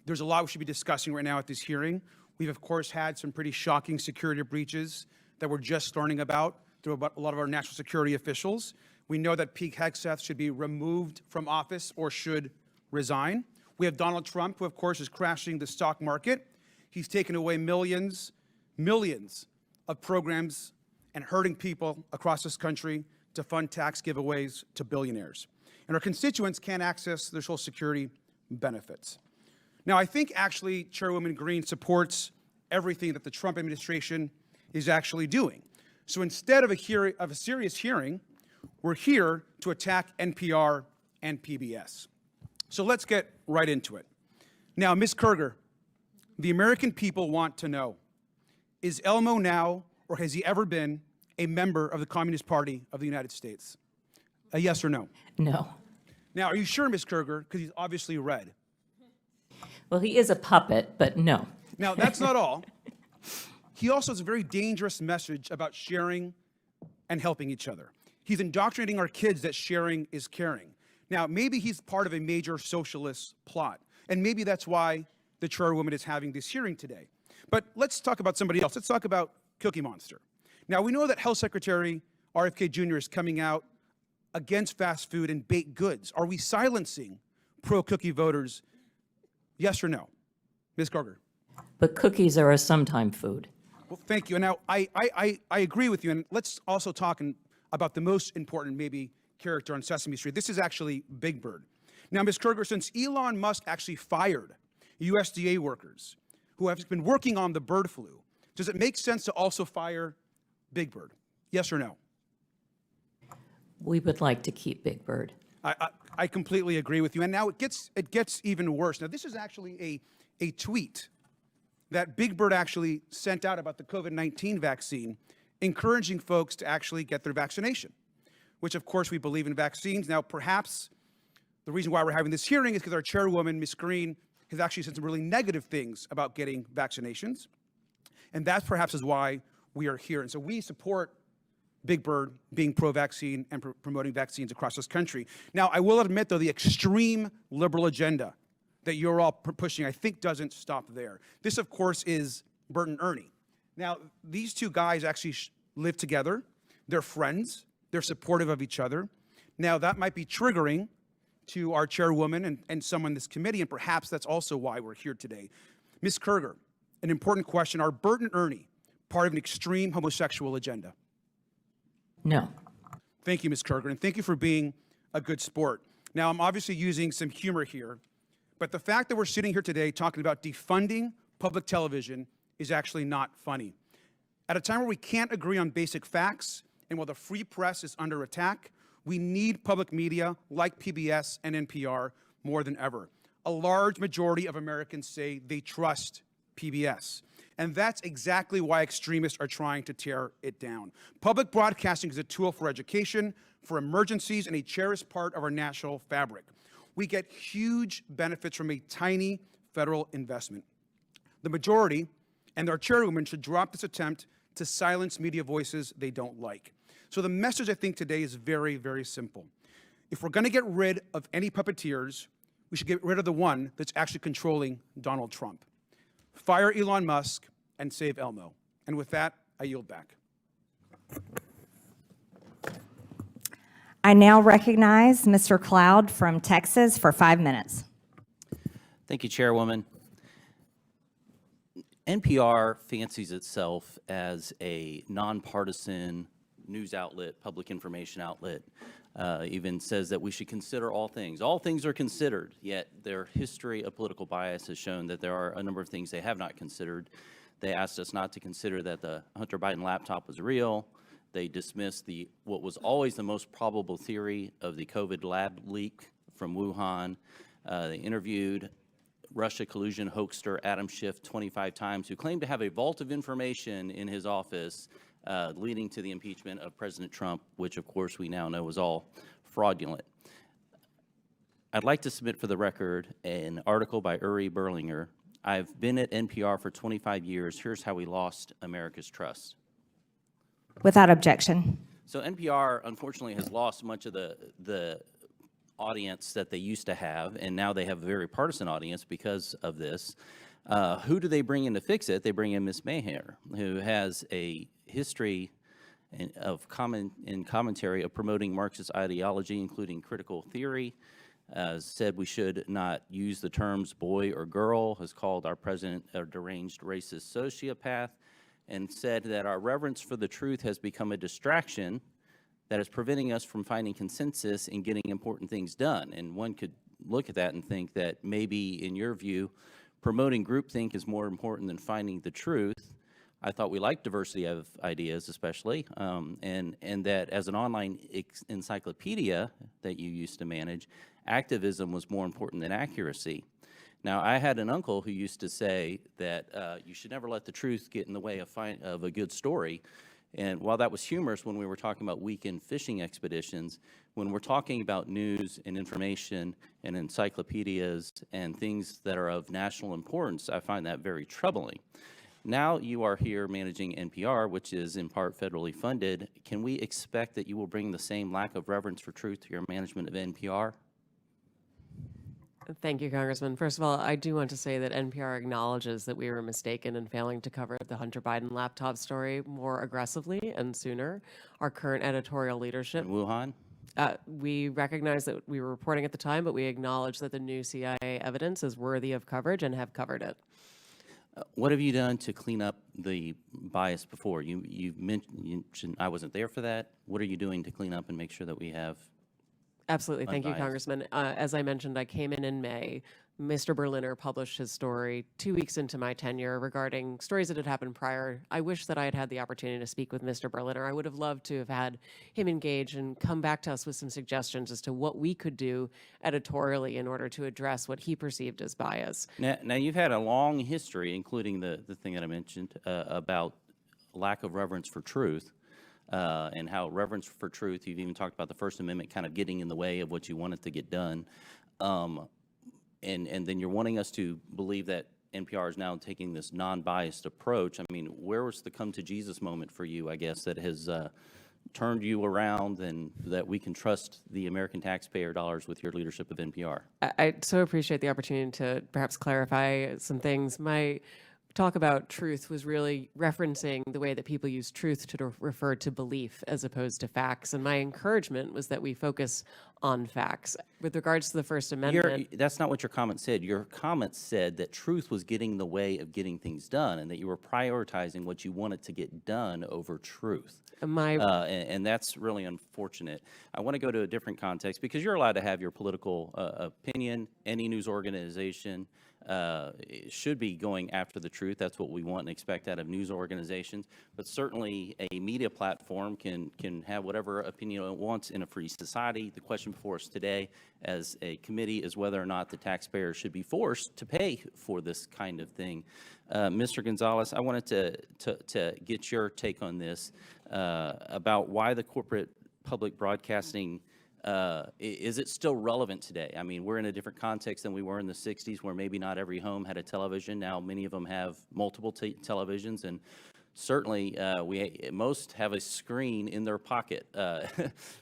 there's a lot we should be discussing right now at this hearing. We've, of course, had some pretty shocking security breaches that we're just learning about through a lot of our national security officials. We know that Pete Hegseth should be removed from office or should resign. We have Donald Trump, who, of course, is crashing the stock market. He's taken away millions of programs and hurting people across this country to fund tax giveaways to billionaires. And our constituents can't access their Social Security benefits. Now, I think actually Chairwoman Green supports everything that the Trump administration is actually doing. So instead of a serious hearing, we're here to attack NPR and PBS. So let's get right into it. Now, Ms. Kerger, the American people want to know, is Elmo now, or has he ever been, a member of the Communist Party of the United States? A yes or no? No. Now, are you sure, Ms. Kerger? Because he's obviously red. Well, he is a puppet, but no. Now, that's not all. He also has a very dangerous message about sharing and helping each other. He's indoctrinating our kids that sharing is caring. Now, maybe he's part of a major socialist plot, and maybe that's why the Chairwoman is having this hearing today. But let's talk about somebody else. Let's talk about Cookie Monster. Now, we know that Health Secretary RFK Jr. is coming out against fast food and baked goods. Are we silencing pro-cookie voters? Yes or no? Ms. Kerger. But cookies are a sometime food. Well, thank you. And now, I agree with you. And let's also talk about the most important, maybe, character on Sesame Street. This is actually Big Bird. Now, Ms. Kerger, since Elon Musk actually fired USDA workers who have been working on the bird flu, does it make sense to also fire Big Bird? Yes or no? We would like to keep Big Bird. I completely agree with you. And now it gets even worse. Now, this is actually a tweet that Big Bird actually sent out about the COVID-19 vaccine, encouraging folks to actually get their vaccination, which, of course, we believe in vaccines. Now, perhaps the reason why we're having this hearing is because our chairwoman, Ms. Green, has actually said some really negative things about getting vaccinations. And that perhaps is why we are here. And so we support Big Bird being pro-vaccine and promoting vaccines across this country. Now, I will admit, though, the extreme liberal agenda that you're all pushing, I think, doesn't stop there. This, of course, is Bert and Ernie. Now, these two guys actually live together. They're friends. They're supportive of each other. Now, that might be triggering to our chairwoman and someone in this committee, and perhaps that's also why we're here today. Ms. Kerger, an important question. Are Bert and Ernie part of an extreme homosexual agenda? No. Thank you, Ms. Kerger, and thank you for being a good sport. Now, I'm obviously using some humor here, but the fact that we're sitting here today talking about defunding public television is actually not funny. At a time where we can't agree on basic facts, and while the free press is under attack, we need public media like PBS and NPR more than ever. A large majority of Americans say they trust PBS. And that's exactly why extremists are trying to tear it down. Public broadcasting is a tool for education, for emergencies, and a cherished part of our national fabric. We get huge benefits from a tiny federal investment. The majority and our chairwoman should drop this attempt to silence media voices they don't like. So the message, I think, today is very, very simple. If we're going to get rid of any puppeteers, we should get rid of the one that's actually controlling Donald Trump. Fire Elon Musk and save Elmo. And with that, I yield back. I now recognize Mr. Cloud from Texas for 5 minutes. Thank you, Chairwoman. NPR fancies itself as a nonpartisan news outlet, public information outlet. Even says that we should consider all things. All things are considered, yet their history of political bias has shown that there are a number of things they have not considered. They asked us not to consider that the Hunter Biden laptop was real. They dismissed what was always the most probable theory of the COVID lab leak from Wuhan. They interviewed Russia collusion hoaxer Adam Schiff 25 times, who claimed to have a vault of information in his office leading to the impeachment of President Trump, which of course we now know was all fraudulent. I'd like to submit for the record an article by Uri Berlinger. I've been at NPR for 25 years. Here's how we lost America's trust. Without objection. So NPR, unfortunately, has lost much of the audience that they used to have, and now they have a very partisan audience because of this. Who do they bring in to fix it? They bring in Ms. Maher, who has a history of commentary of promoting Marxist ideology, including critical theory. Said we should not use the terms boy or girl, has called our president a deranged racist sociopath, and said that our reverence for the truth has become a distraction that is preventing us from finding consensus and getting important things done. And one could look at that and think that maybe, in your view, promoting groupthink is more important than finding the truth. I thought we liked diversity of ideas, especially, and that as an online encyclopedia that you used to manage, activism was more important than accuracy. Now, I had an uncle who used to say that you should never let the truth get in the way of a good story. And while that was humorous when we were talking about weekend fishing expeditions, when we're talking about news and information and encyclopedias and things that are of national importance, I find that very troubling. Now you are here managing NPR, which is in part federally funded. Can we expect that you will bring the same lack of reverence for truth to your management of NPR? Thank you, Congressman. First of all, I do want to say that NPR acknowledges that we were mistaken in failing to cover the Hunter Biden laptop story more aggressively and sooner. Our current editorial leadership. In Wuhan? We recognize that we were reporting at the time, but we acknowledge that the new CIA evidence is worthy of coverage and have covered it. What have you done to clean up the bias before? You mentioned I wasn't there for that. What are you doing to clean up and make sure that we have Absolutely. Thank you, unbiased? Congressman. As I mentioned, I came in May. Mr. Berliner published his story 2 weeks into my tenure regarding stories that had happened prior. I wish that I had had the opportunity to speak with Mr. Berliner. I would have loved to have had him engage and come back to us with some suggestions as to what we could do editorially in order to address what he perceived as bias. Now you've had a long history, including the thing that I mentioned about lack of reverence for truth. And how reverence for truth, you've even talked about the First Amendment kind of getting in the way of what you wanted to get done. And then you're wanting us to believe that NPR is now taking this non-biased approach. I mean, where was the come to Jesus moment for you, I guess, that has turned you around and that we can trust the American taxpayer dollars with your leadership of NPR? I so appreciate the opportunity to perhaps clarify some things. My talk about truth was really referencing the way that people use truth to refer to belief as opposed to facts. And my encouragement was that we focus on facts. With regards to the First Amendment, That's not what your comment said. Your comment said that truth was getting in the way of getting things done, and that you were prioritizing what you wanted to get done over truth. And that's really unfortunate. I want to go to a different context, because you're allowed to have your political opinion. Any news organization should be going after the truth. That's what we want and expect out of news organizations. But certainly a media platform can have whatever opinion it wants in a free society. The question before us today as a committee is whether or not the taxpayer should be forced to pay for this kind of thing. Mr. Gonzalez, I wanted to get your take on this about why the corporate public broadcasting is it still relevant today? I mean, we're in a different context than we were in the 60s, where maybe not every home had a television. Now many of them have multiple televisions, and certainly most have a screen in their pocket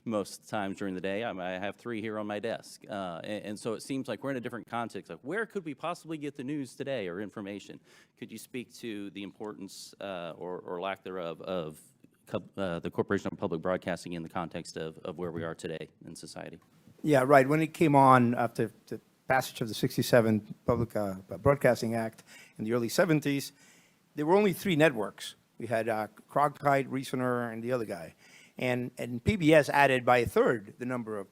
most times during the day. I have 3 here on my desk. And so it seems like we're in a different context. Like, where could we possibly get the news today or information? Could you speak to the importance or lack thereof of the Corporation of Public Broadcasting in the context of where we are today in society? Yeah, right. When it came on after the passage of the 67 Public Broadcasting Act in the early 70s, there were only 3 networks. We had Cronkite, Reasoner, and the other guy. And PBS added by a third the number of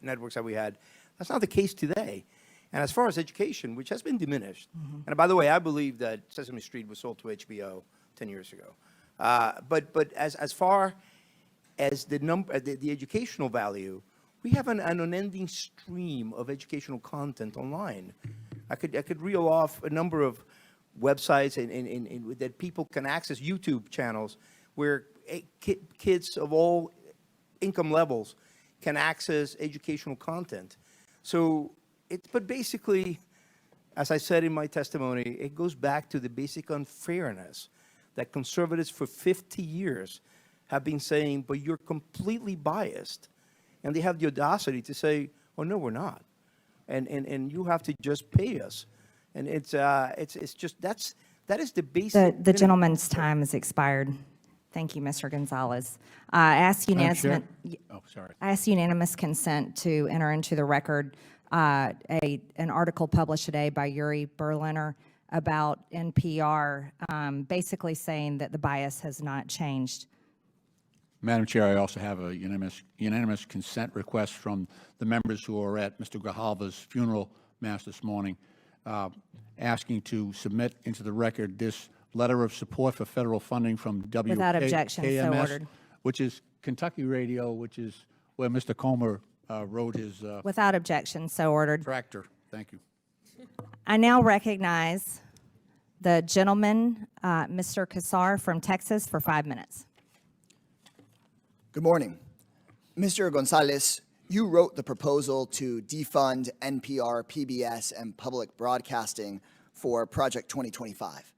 networks that we had. That's not the case today. And as far as education, which has been diminished, and by the way, I believe that Sesame Street was sold to HBO 10 years ago. But as far as the educational value, we have an unending stream of educational content online. I could reel off a number of websites that people can access, YouTube channels where kids of all income levels can access educational content. So but basically, as I said in my testimony, it goes back to the basic unfairness that conservatives for 50 years have been saying, but you're completely biased. And they have the audacity to say, oh, no, we're not. And you have to just pay us. And it's just, that is the basic. The gentleman's time has expired. Thank you, Mr. Gonzalez. I ask unanimous consent to enter into the record an article published today by Yuri Berliner about NPR, basically saying that the bias has not changed. Madam Chair, I also have a unanimous consent request from the members who are at Mr. Grijalva's funeral mass this morning, asking to submit into the record this letter of support for federal funding from WKMS, Without objection, so ordered. Which is Kentucky Radio, which is where Mr. Comer wrote his Without objection, so ordered. tractor. Thank you. I now recognize the gentleman, Mr. Kassar from Texas, for 5 minutes. Good morning. Mr. Gonzalez, you wrote the proposal to defund NPR, PBS, and public broadcasting for Project 2025.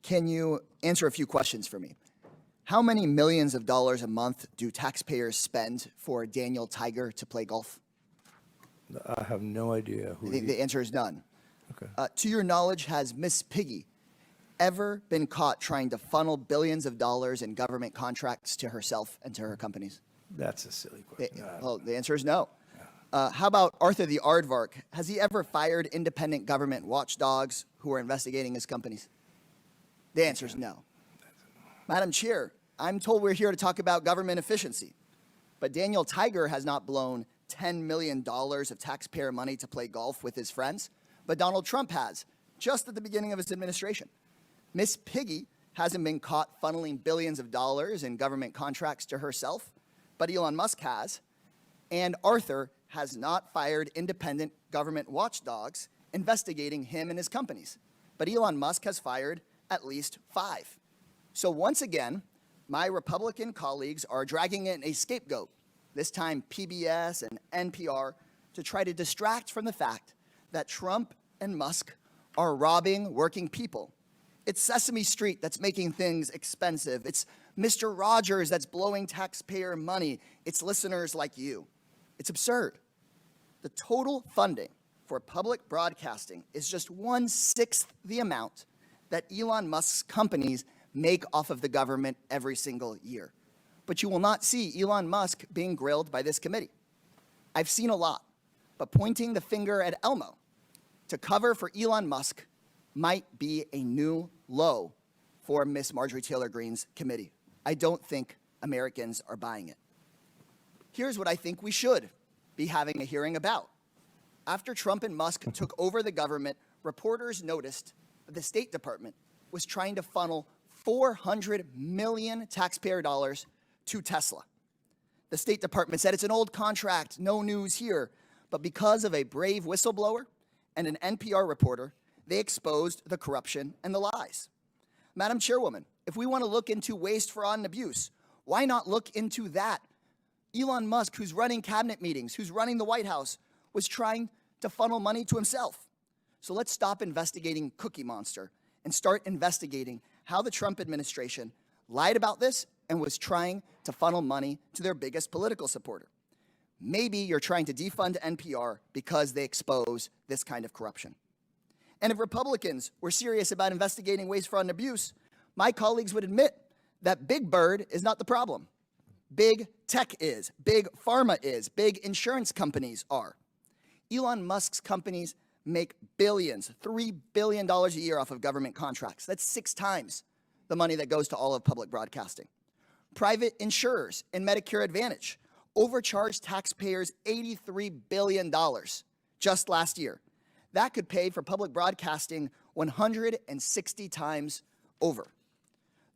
Can you answer a few questions for me? How many millions of dollars a month do taxpayers spend for Daniel Tiger to play golf? I have no idea who. The answer is none. Okay. To your knowledge, has Miss Piggy ever been caught trying to funnel billions of dollars in government contracts to herself and to her companies? That's a silly question. Well, the answer is no. How about Arthur the Aardvark? Has he ever fired independent government watchdogs who are investigating his companies? The answer is no. Madam Chair, I'm told we're here to talk about government efficiency, but Daniel Tiger has not blown $10 million of taxpayer money to play golf with his friends, but Donald Trump has, just at the beginning of his administration. Miss Piggy hasn't been caught funneling billions of dollars in government contracts to herself, but Elon Musk has. And Arthur has not fired independent government watchdogs investigating him and his companies, but Elon Musk has fired at least 5. So once again, my Republican colleagues are dragging in a scapegoat, this time PBS and NPR, to try to distract from the fact that Trump and Musk are robbing working people. It's Sesame Street that's making things expensive. It's Mr. Rogers that's blowing taxpayer money. It's listeners like you. It's absurd. The total funding for public broadcasting is just 1/6 the amount that Elon Musk's companies make off of the government every single year. But you will not see Elon Musk being grilled by this committee. I've seen a lot, but pointing the finger at Elmo to cover for Elon Musk might be a new low for Miss Marjorie Taylor Greene's committee. I don't think Americans are buying it. Here's what I think we should be having a hearing about. After Trump and Musk took over the government, reporters noticed that the State Department was trying to funnel $400 million taxpayer dollars to Tesla. The State Department said it's an old contract, no news here. But because of a brave whistleblower and an NPR reporter, they exposed the corruption and the lies. Madam Chairwoman, if we want to look into waste, fraud, and abuse, why not look into that? Elon Musk, who's running cabinet meetings, who's running the White House, was trying to funnel money to himself. So let's stop investigating Cookie Monster and start investigating how the Trump administration lied about this and was trying to funnel money to their biggest political supporter. Maybe you're trying to defund NPR because they expose this kind of corruption. And if Republicans were serious about investigating waste, fraud, and abuse, my colleagues would admit that Big Bird is not the problem. Big tech is, big pharma is, big insurance companies are. Elon Musk's companies make billions, $3 billion a year off of government contracts. That's 6 times the money that goes to all of public broadcasting. Private insurers and Medicare Advantage overcharged taxpayers $83 billion just last year. That could pay for public broadcasting 160 times over.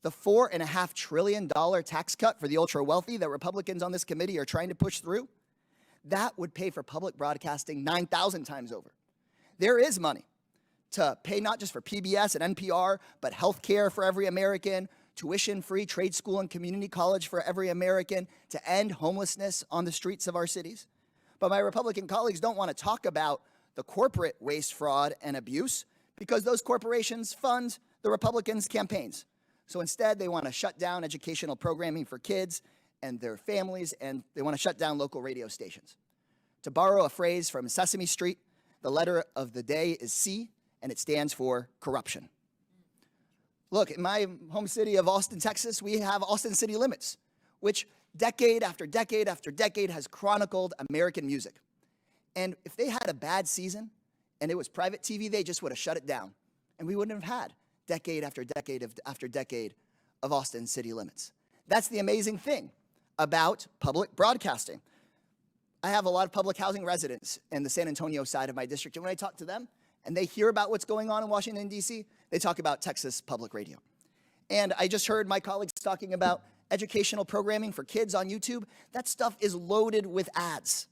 The $4.5 trillion tax cut for the ultra-wealthy that Republicans on this committee are trying to push through, that would pay for public broadcasting 9,000 times over. There is money to pay not just for PBS and NPR, but health care for every American, tuition-free trade school and community college for every American, to end homelessness on the streets of our cities. But my Republican colleagues don't want to talk about the corporate waste, fraud, and abuse because those corporations fund the Republicans' campaigns. So instead, they want to shut down educational programming for kids and their families, and they want to shut down local radio stations. To borrow a phrase from Sesame Street, the letter of the day is C, and it stands for corruption. Look, in my home city of Austin, Texas, we have Austin City Limits, which decade after decade after decade has chronicled American music. And if they had a bad season and it was private TV, they just would have shut it down. And we wouldn't have had decade after decade after decade of Austin City Limits. That's the amazing thing about public broadcasting. I have a lot of public housing residents in the San Antonio side of my district, and when I talk to them and they hear about what's going on in Washington, D.C., they talk about Texas Public Radio. And I just heard my colleagues talking about educational programming for kids on YouTube. That stuff is loaded with ads.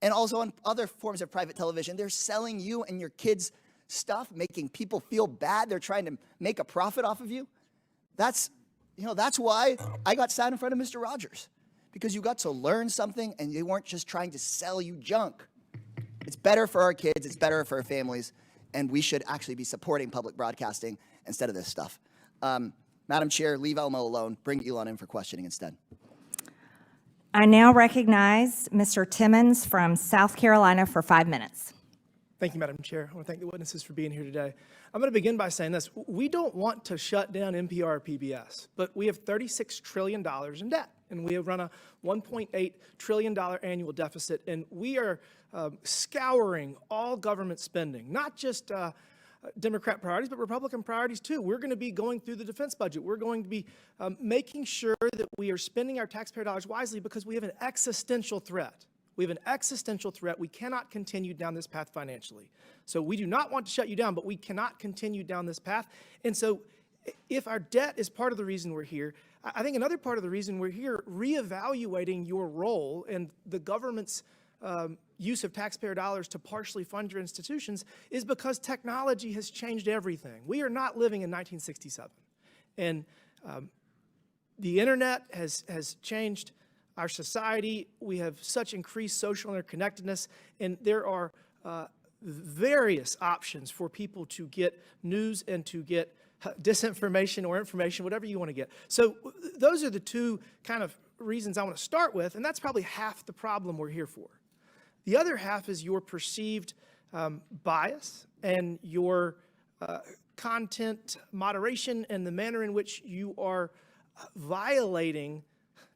And also on other forms of private television, they're selling you and your kids stuff, making people feel bad. They're trying to make a profit off of you. That's why I got sat in front of Mr. Rogers, because you got to learn something and they weren't just trying to sell you junk. It's better for our kids, it's better for our families, and we should actually be supporting public broadcasting instead of this stuff. Madam Chair, leave Elmo alone. Bring Elon in for questioning instead. I now recognize Mr. Timmons from South Carolina for 5 minutes. Thank you, Madam Chair. I want to thank the witnesses for being here today. I'm going to begin by saying this. We don't want to shut down NPR PBS, but we have $36 trillion in debt, and we have run a $1.8 trillion annual deficit, and we are scouring all government spending, not just Democrat priorities, but Republican priorities too. We're going to be going through the defense budget. We're going to be making sure that we are spending our taxpayer dollars wisely because we have an existential threat. We have an existential threat. We cannot continue down this path financially. So we do not want to shut you down, but we cannot continue down this path. And so if our debt is part of the reason we're here, I think another part of the reason we're here, reevaluating your role in the government's use of taxpayer dollars to partially fund your institutions, is because technology has changed everything. We are not living in 1967. And the internet has changed our society. We have such increased social interconnectedness, and there are various options for people to get news and to get disinformation or information, whatever you want to get. So those are the two kind of reasons I want to start with, and that's probably half the problem we're here for. The other half is your perceived bias and your content moderation and the manner in which you are violating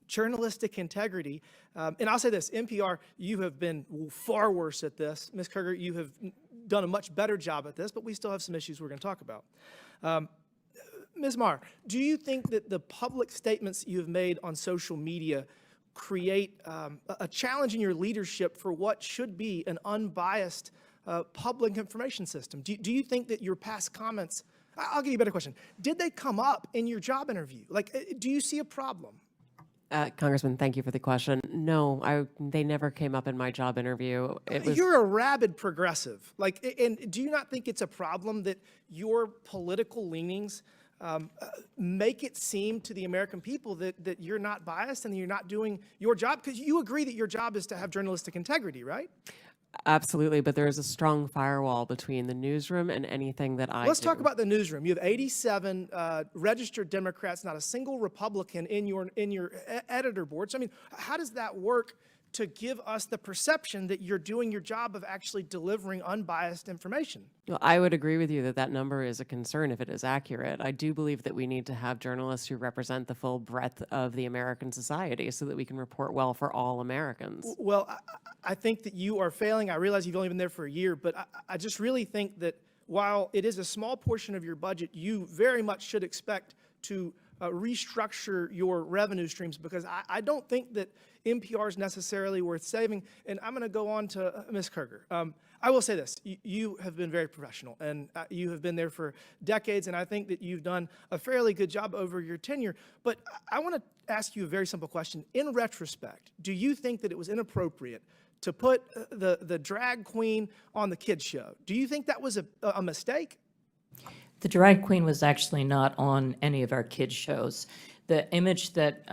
journalistic integrity. And I'll say this, NPR, you have been far worse at this. Ms. Kerger, you have done a much better job at this, but we still have some issues we're going to talk about. Ms. Marr, do you think that the public statements you have made on social media create a challenge in your leadership for what should be an unbiased public information system? Do you think that your past comments, I'll give you a better question, did they come up in your job interview? Like, do you see a problem? Congressman, thank you for the question. No, they never came up in my job interview. You're a rabid progressive. Like, and do you not think it's a problem that your political leanings make it seem to the American people that you're not biased and that you're not doing your job? Because you agree that your job is to have journalistic integrity, right? Absolutely, but there is a strong firewall between the newsroom and anything that I Let's do. talk about the newsroom. You have 87 registered Democrats, not a single Republican in your editor board. So, I mean, how does that work to give us the perception that you're doing your job of actually delivering unbiased information? Well, I would agree with you that that number is a concern if it is accurate. I do believe that we need to have journalists who represent the full breadth of the American society so that we can report well for all Americans. Well, I think that you are failing. I realize you've only been there for a year, but I just really think that while it is a small portion of your budget, you very much should expect to restructure your revenue streams, because I don't think that NPR is necessarily worth saving. And I'm going to go on to Ms. Kerger. I will say this, you have been very professional, and you have been there for decades, and I think that you've done a fairly good job over your tenure. But I want to ask you a very simple question. In retrospect, do you think that it was inappropriate to put the drag queen on the kids show? Do you think that was a mistake? The drag queen was actually not on any of our kids' shows. The image that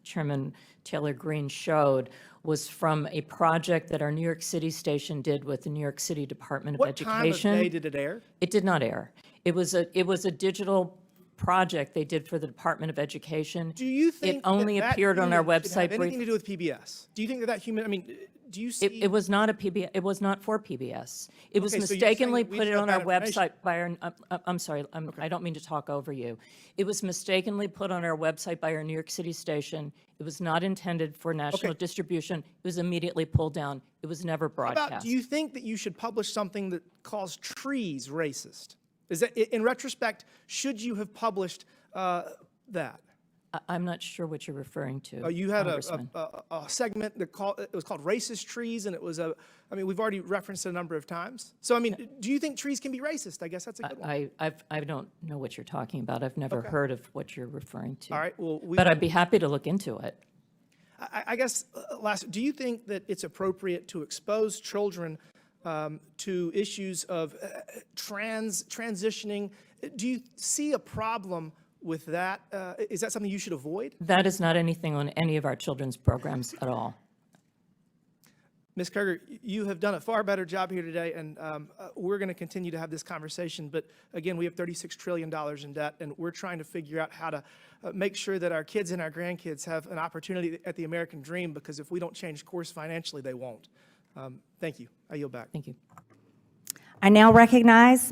Chairman Taylor Greene showed was from a project that our New York City station did with the New York City Department of Education. What time of day did it air? It did not air. It was a digital project they did for the Department of Education. Do you think it only that appeared on our human should website have anything to do with PBS? Do you think that human? I mean, do you see? It was not a PBS. It was not for PBS. It was Okay, so you're saying mistakenly that we put it should on have our that information. website by our. I'm sorry. I don't mean to talk over you. It was mistakenly put on our website by our New York City station. It was not intended for national distribution. It was immediately pulled down. It was never How broadcast. about, do you think that you should publish something that calls trees racist? Is that, in retrospect, should you have published that? I'm not sure what you're referring to. You had Congressman. a segment that was called Racist Trees, and it was I mean, we've already referenced it a number of times. So, I mean, do you think trees can be racist? I guess that's a good one. I don't know what you're talking about. I've never heard of what you're referring to. All right, well, But I'd be happy to look into it. I guess, last, do you think that it's appropriate to expose children to issues of transitioning? Do you see a problem with that? Is that something you should avoid? That is not anything on any of our children's programs at all. Ms. Kerger, you have done a far better job here today, and we're going to continue to have this conversation. But again, we have $36 trillion in debt, and we're trying to figure out how to make sure that our kids and our grandkids have an opportunity at the American dream, because if we don't change course financially, they won't. Thank you. I yield back. Thank you. I now recognize